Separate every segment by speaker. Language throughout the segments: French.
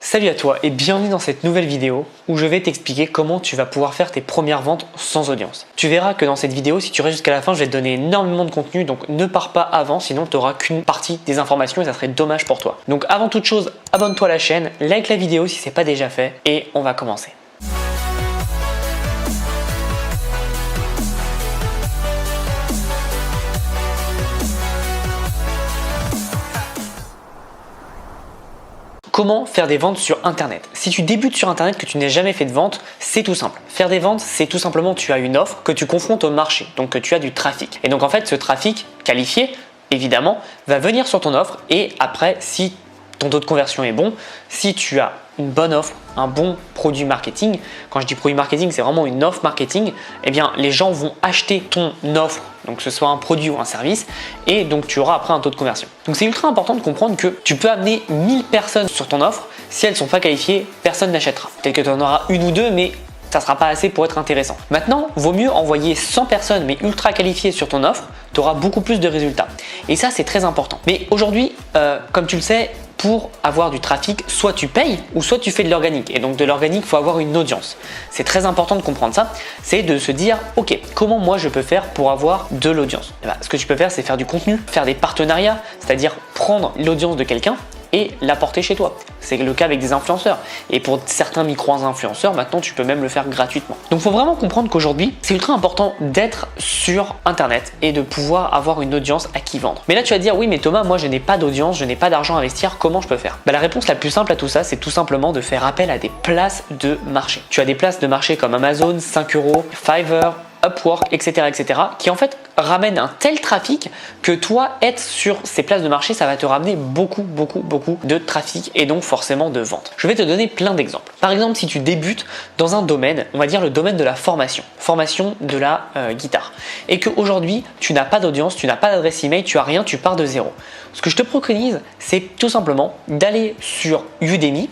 Speaker 1: Salut à toi et bienvenue dans cette nouvelle vidéo où je vais t'expliquer comment tu vas pouvoir faire tes premières ventes sans audience. Tu verras que dans cette vidéo, si tu restes jusqu'à la fin, je vais te donner énormément de contenu, donc ne pars pas avant, sinon tu n'auras qu'une partie des informations et ça serait dommage pour toi. Donc avant toute chose, abonne-toi à la chaîne, like la vidéo si ce n'est pas déjà fait et on va commencer. Comment faire des ventes sur Internet? Si tu débutes sur Internet, que tu n'as jamais fait de vente, c'est tout simple. Faire des ventes, c'est tout simplement tu as une offre que tu confrontes au marché, donc que tu as du trafic. Et donc en fait, ce trafic qualifié, évidemment, va venir sur ton offre et après, si ton taux de conversion est bon, si tu as une bonne offre, un bon produit marketing, quand je dis produit marketing, c'est vraiment une offre marketing, eh bien les gens vont acheter ton offre, donc que ce soit un produit ou un service, et donc tu auras après un taux de conversion. Donc c'est ultra important de comprendre que tu peux amener 1000 personnes sur ton offre, si elles ne sont pas qualifiées, personne n'achètera. Peut-être que tu en auras une ou deux, mais ça ne sera pas assez pour être intéressant. Maintenant, vaut mieux envoyer 100 personnes mais ultra qualifiées sur ton offre, tu auras beaucoup plus de résultats. Et ça, c'est très important. Mais aujourd'hui, comme tu le sais, pour avoir du trafic, soit tu payes ou soit tu fais de l'organique. Et donc de l'organique, il faut avoir une audience. C'est très important de comprendre ça. C'est de se dire, ok, comment moi je peux faire pour avoir de l'audience? Ce que tu peux faire, c'est faire du contenu, faire des partenariats, c'est-à-dire prendre l'audience de quelqu'un et l'apporter chez toi. C'est le cas avec des influenceurs. Et pour certains micro-influenceurs, maintenant, tu peux même le faire gratuitement. Donc, il faut vraiment comprendre qu'aujourd'hui, c'est ultra important d'être sur Internet et de pouvoir avoir une audience à qui vendre. Mais là, tu vas dire, oui, mais Thomas, moi, je n'ai pas d'audience, je n'ai pas d'argent à investir, comment je peux faire? La réponse la plus simple à tout ça, c'est tout simplement de faire appel à des places de marché. Tu as des places de marché comme Amazon, 5 €, Fiverr, Upwork, etc., qui en fait ramènent un tel trafic que toi, être sur ces places de marché, ça va te ramener beaucoup de trafic et donc forcément de vente. Je vais te donner plein d'exemples. Par exemple, si tu débutes dans un domaine, on va dire le domaine de la formation de la guitare, et qu'aujourd'hui, tu n'as pas d'audience, tu n'as pas d'adresse email, tu as rien, tu pars de zéro. Ce que je te préconise, c'est tout simplement d'aller sur Udemy,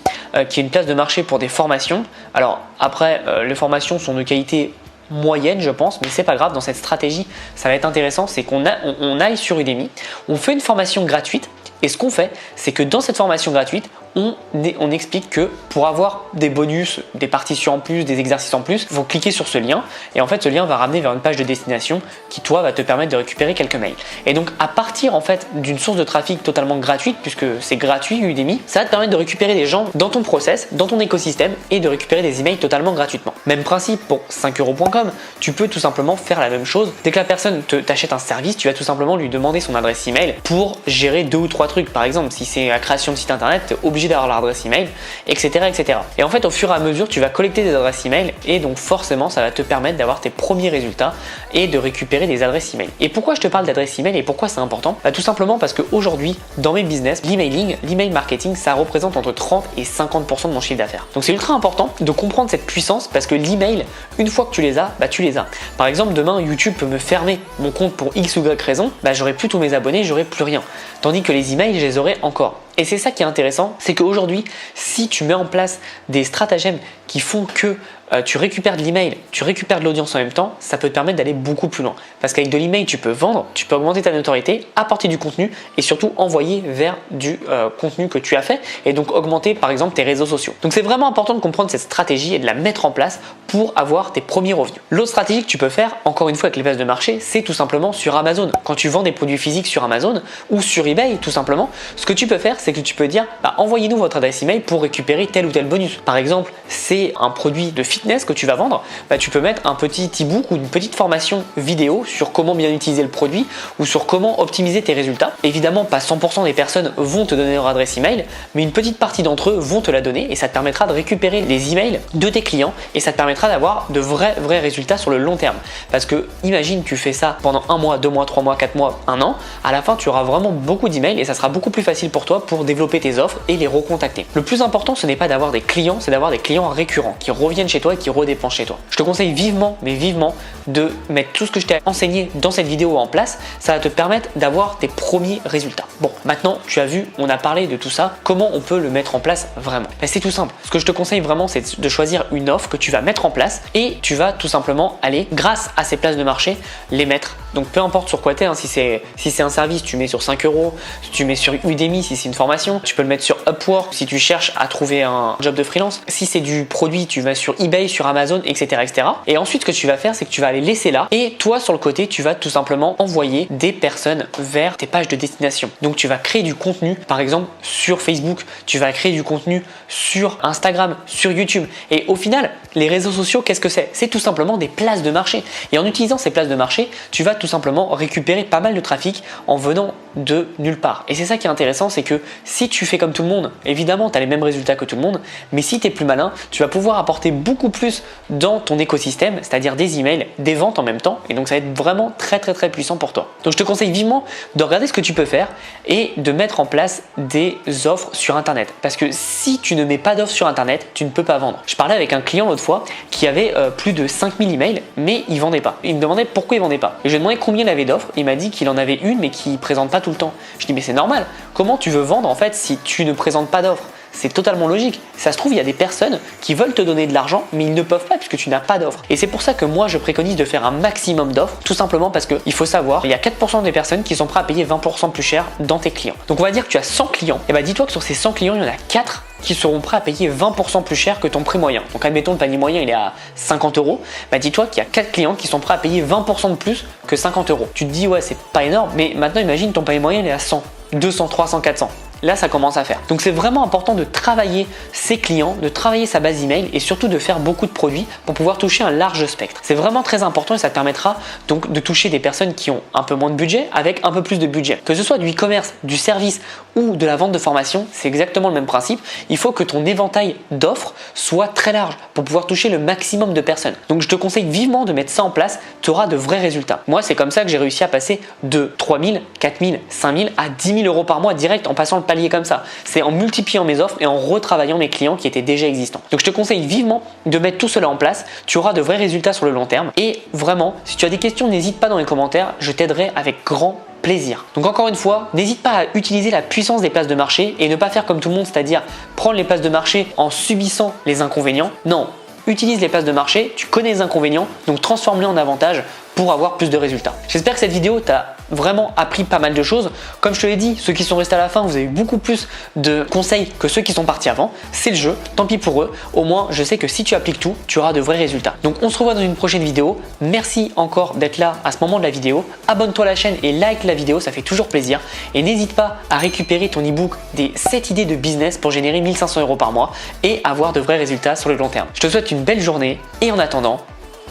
Speaker 1: qui est une place de marché pour des formations. Alors après, les formations sont de qualité moyenne, je pense, mais c'est pas grave. Dans cette stratégie, ça va être intéressant, c'est qu'on aille sur Udemy, on fait une formation gratuite et ce qu'on fait, c'est que dans cette formation gratuite, on explique que pour avoir des bonus, des partitions en plus, des exercices en plus, il faut cliquer sur ce lien et en fait ce lien va ramener vers une page de destination qui toi va te permettre de récupérer quelques mails. Et donc à partir en fait d'une source de trafic totalement gratuite, puisque c'est gratuit Udemy, ça va te permettre de récupérer des gens dans ton process, dans ton écosystème et de récupérer des emails totalement gratuitement. Même principe pour 5euros.com, tu peux tout simplement faire la même chose. Dès que la personne t'achète un service, tu vas tout simplement lui demander son adresse email pour gérer 2 ou 3 trucs. Par exemple, si c'est la création de site internet, tu es obligé d'avoir l'adresse email, etc. Et en fait, au fur et à mesure, tu vas collecter des adresses email et donc forcément, ça va te permettre d'avoir tes premiers résultats et de récupérer des adresses email. Et pourquoi je te parle d'adresse email et pourquoi c'est important? Tout simplement parce qu'aujourd'hui, dans mes business, l'email marketing, ça représente entre 30 et 50% de mon chiffre d'affaires. Donc c'est ultra important de comprendre cette puissance parce que l'email, une fois que tu les as, tu les as. Par exemple, demain, YouTube peut me fermer mon compte pour X ou Y raison, j'aurai plus tous mes abonnés, j'aurai plus rien. Tandis que les emails, je les aurai encore. Et c'est ça qui est intéressant, c'est qu'aujourd'hui, si tu mets en place des stratagèmes qui font que tu récupères de l'email, tu récupères de l'audience en même temps, ça peut te permettre d'aller beaucoup plus loin. Parce qu'avec de l'email, tu peux vendre, tu peux augmenter ta notoriété, apporter du contenu et surtout envoyer vers du contenu que tu as fait et donc augmenter par exemple tes réseaux sociaux. Donc c'est vraiment important de comprendre cette stratégie et de la mettre en place pour avoir tes premiers revenus. L'autre stratégie que tu peux faire, encore une fois avec les places de marché, c'est tout simplement sur Amazon. Quand tu vends des produits physiques sur Amazon ou sur eBay, tout simplement, ce que tu peux faire, c'est que tu peux dire envoyez-nous votre adresse email pour récupérer tel ou tel bonus. Par exemple, c'est un produit de fitness que tu vas vendre, tu peux mettre un petit e-book ou une petite formation vidéo sur comment bien utiliser le produit ou sur comment optimiser tes résultats. Évidemment, pas 100% des personnes vont te donner leur adresse email, mais une petite partie d'entre eux vont te la donner et ça te permettra de récupérer les emails de tes clients et ça te permettra d'avoir de vrais résultats sur le long terme. Parce que imagine, tu fais ça pendant 1 mois, 2 mois, 3 mois, 4 mois, 1 an, à la fin tu auras vraiment beaucoup d'emails et ça sera beaucoup plus facile pour toi pour développer tes offres et les recontacter. Le plus important, ce n'est pas d'avoir des clients, c'est d'avoir des clients récurrents qui reviennent chez toi et qui redépensent chez toi. Je te conseille vivement, mais vivement, de mettre tout ce que je t'ai enseigné dans cette vidéo en place. Ça va te permettre d'avoir tes premiers résultats. Bon, maintenant, tu as vu, on a parlé de tout ça. Comment on peut le mettre en place vraiment? C'est tout simple. Ce que je te conseille vraiment, c'est de choisir une offre que tu vas mettre en place et tu vas tout simplement aller, grâce à ces places de marché, les mettre Donc peu importe sur quoi tu es, si c'est un service, tu mets sur 5 euros, tu mets sur Udemy si c'est une formation, tu peux le mettre sur Upwork si tu cherches à trouver un job de freelance. Si c'est du produit, tu vas sur eBay, sur Amazon, etc. etc. Et ensuite, ce que tu vas faire, c'est que tu vas les laisser là et toi, sur le côté, tu vas tout simplement envoyer des personnes vers tes pages de destination. Donc tu vas créer du contenu, par exemple sur Facebook, tu vas créer du contenu sur Instagram, sur YouTube. Et au final, les réseaux sociaux, qu'est-ce que c'est? C'est tout simplement des places de marché. Et en utilisant ces places de marché, tu vas tout simplement récupérer pas mal de trafic en venant de nulle part. Et c'est ça qui est intéressant, c'est que si tu fais comme tout le monde, évidemment, tu as les mêmes résultats que tout le monde, mais si tu es plus malin, tu vas pouvoir apporter beaucoup plus dans ton écosystème, c'est-à-dire des emails, des ventes en même temps. Et donc, ça va être vraiment très puissant pour toi. Donc, je te conseille vivement de regarder ce que tu peux faire et de mettre en place des offres sur Internet. Parce que si tu ne mets pas d'offres sur Internet, tu ne peux pas vendre. Je parlais avec un client l'autre fois qui avait plus de 5000 emails, mais il vendait pas. Il me demandait pourquoi il vendait pas. Et je lui ai demandé combien il avait d'offres. Il m'a dit qu'il en avait une, mais qu'il présente pas tout le temps. Je dis mais c'est normal. Comment tu veux vendre en fait si tu ne présentes pas d'offres? C'est totalement logique. Ça se trouve, il y a des personnes qui veulent te donner de l'argent, mais ils ne peuvent pas puisque tu n'as pas d'offres. Et c'est pour ça que moi, je préconise de faire un maximum d'offres, tout simplement parce qu'il faut savoir, il y a 4% des personnes qui sont prêtes à payer 20% plus cher dans tes clients. Donc on va dire que tu as 100 clients, et bah dis-toi que sur ces 100 clients, il y en a 4 qui seront prêts à payer 20% plus cher que ton prix moyen. Donc admettons le panier moyen il est à 50 euros, bah dis-toi qu'il y a 4 clients qui sont prêts à payer 20% de plus que 50 euros. Tu te dis ouais c'est pas énorme, mais maintenant imagine ton panier moyen il est à 100, 200, 300, 400. Là, ça commence à faire. Donc, c'est vraiment important de travailler ses clients, de travailler sa base email et surtout de faire beaucoup de produits pour pouvoir toucher un large spectre. C'est vraiment très important et ça te permettra donc de toucher des personnes qui ont un peu moins de budget avec un peu plus de budget. Que ce soit du e-commerce, du service ou de la vente de formation, c'est exactement le même principe. Il faut que ton éventail d'offres soit très large pour pouvoir toucher le maximum de personnes. Donc, je te conseille vivement de mettre ça en place. Tu auras de vrais résultats. Moi, c'est comme ça que j'ai réussi à passer de 3000, 4000, 5000 à 10 000 euros par mois direct en passant le palier comme ça. C'est en multipliant mes offres et en retravaillant mes clients qui étaient déjà existants. Donc je te conseille vivement de mettre tout cela en place. Tu auras de vrais résultats sur le long terme. Et vraiment, si tu as des questions, n'hésite pas dans les commentaires. Je t'aiderai avec grand plaisir. Donc encore une fois, n'hésite pas à utiliser la puissance des places de marché et ne pas faire comme tout le monde, c'est-à-dire prendre les places de marché en subissant les inconvénients. Non, utilise les places de marché, tu connais les inconvénients, donc transforme-les en avantages pour avoir plus de résultats. J'espère que cette vidéo t'a vraiment appris pas mal de choses. Comme je te l'ai dit, ceux qui sont restés à la fin, vous avez eu beaucoup plus de conseils que ceux qui sont partis avant. C'est le jeu, tant pis pour eux. Au moins, je sais que si tu appliques tout, tu auras de vrais résultats. Donc on se revoit dans une prochaine vidéo. Merci encore d'être là à ce moment de la vidéo. Abonne-toi à la chaîne et like la vidéo, ça fait toujours plaisir. Et n'hésite pas à récupérer ton e-book des 7 idées de business pour générer 1500 euros par mois et avoir de vrais résultats sur le long terme. Je te souhaite une belle journée et en attendant,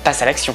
Speaker 1: passe à l'action.